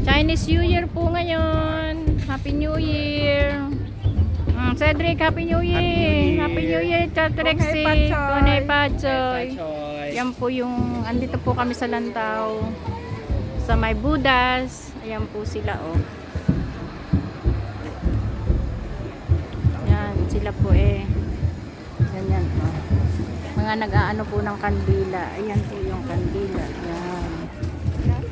Chinese New Year po ngayon. Happy New Year. Cedric, Happy New Year. Happy New Year, Chatrexy. Tunay Pachoy. Yan po yung, andito po kami sa Lantaw. Sa may Budas. Ayan po sila, oh. Yan, sila po eh. Ganyan, oh. Mga nag-aano po ng kandila. Ayan po yung kandila. Yan. Yan.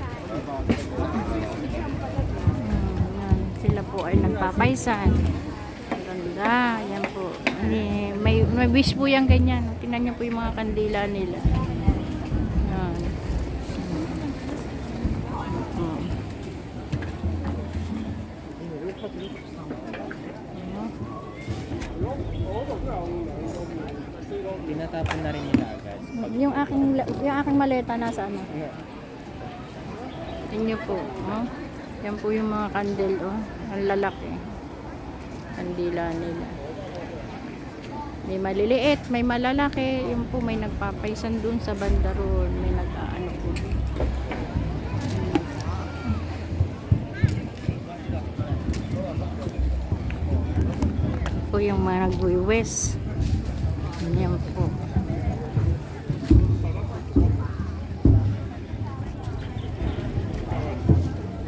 Sila po ay nagpapaisan. Ganda. Yan po. May wish po yan ganyan. Tingnan niyo po yung mga kandila nila. Yan. Tinatapon na rin nila agad. Yung aking maleta nasa ano? Tingnan po, oh. Yan po yung mga kandil, oh. Ang lalaki. Kandila nila. May maliliit, may malalaki. Yung po may nagpapaisan dun sa banda roon. May nag-aano po. Po yung mga nag-uwiwes. Yan po.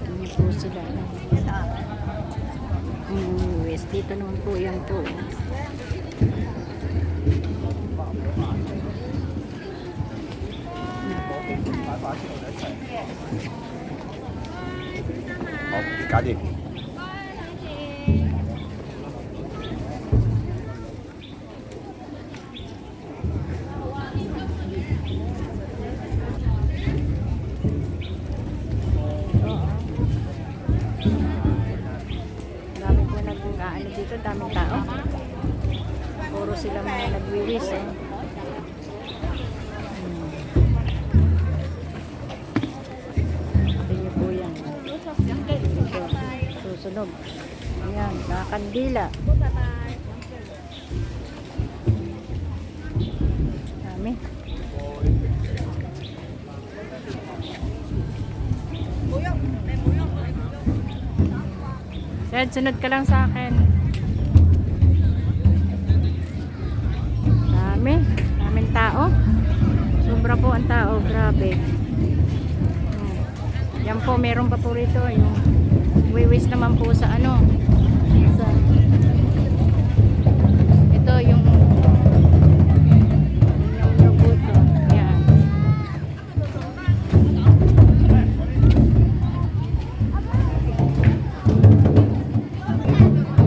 Yan po sila. Uwiwes. Dito naman po yan po. Cá đi. Dami po nag-aano dito, daming tao. Puro sila mga nagwiwis, eh. Tingnan po yan. Susunog. Ayan, nakakandila. Dami. Dad, sunod ka lang sa akin. Dami. Daming tao. Sobra po ang tao. Grabe. Yan po, meron pa po rito. Yung wiwis naman po sa ano. Sa, ito yung buto. Yan.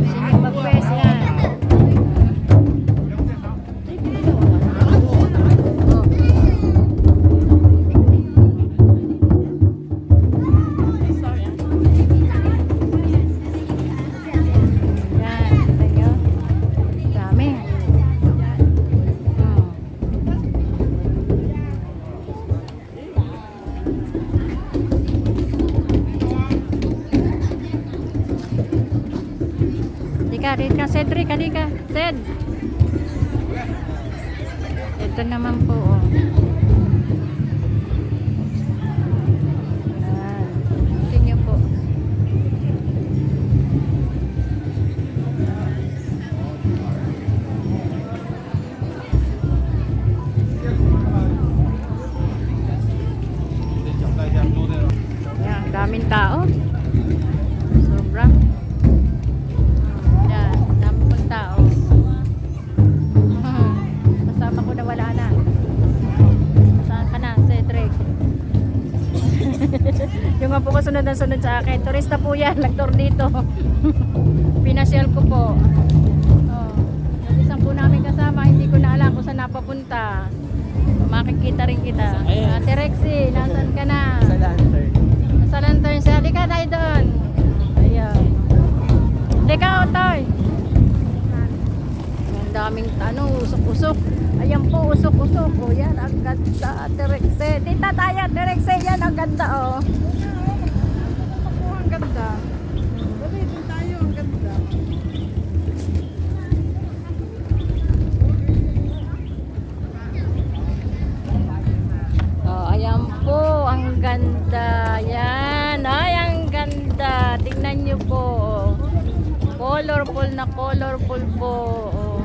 Sige, mag-press yan. Halika, Cedric, halika. Ced. Ito naman po, oh. Ayan. Tingnan po. Ayan, daming tao. Sobra. Kasama ko na wala na. Saan ka na, Cedric? Yung nga po kasunod na sunod sa akin. Turista po yan, nagtour dito. Pinasyal ko po. Oh. Yung isang po namin kasama, hindi ko na alam kung saan napapunta. Makikita rin kita. Ate Rexy, nasan ka na? Sa lantern. Sa lantern siya. Halika tayo doon. Ayan. Halika, Otoy. Ang daming usok-usok. Ayan po, usok-usok. O yan, ang ganda. Terexe. Tita tayo, Terexe. Yan, ang ganda, oh. Ang ganda. Dali, din tayo. Ang ganda. colorful po. Oh.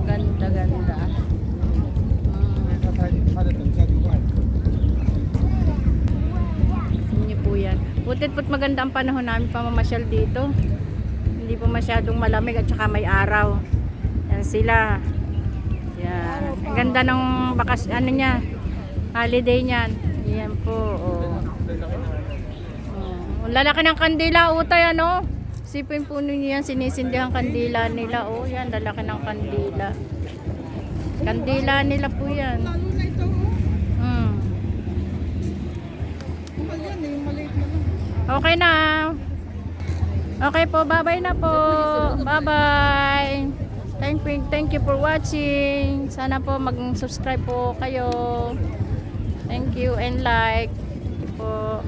Ganda, ganda. Hindi po yan. Putit po't maganda ang panahon namin pamamasyal dito. Hindi po masyadong malamig at saka may araw. Yan sila. Yan. Ang ganda ng ano niya. Holiday niyan. Yan po. Oh. Oh. Ang lalaki ng kandila, utay ano. Sipin po ninyo yan, sinisindihan kandila nila. Oh, yan, lalaki ng kandila. Kandila nila po yan. Okay na. Okay po, bye-bye na po. Bye-bye. Thank you for watching. Sana po mag-subscribe po kayo. Thank you and like po.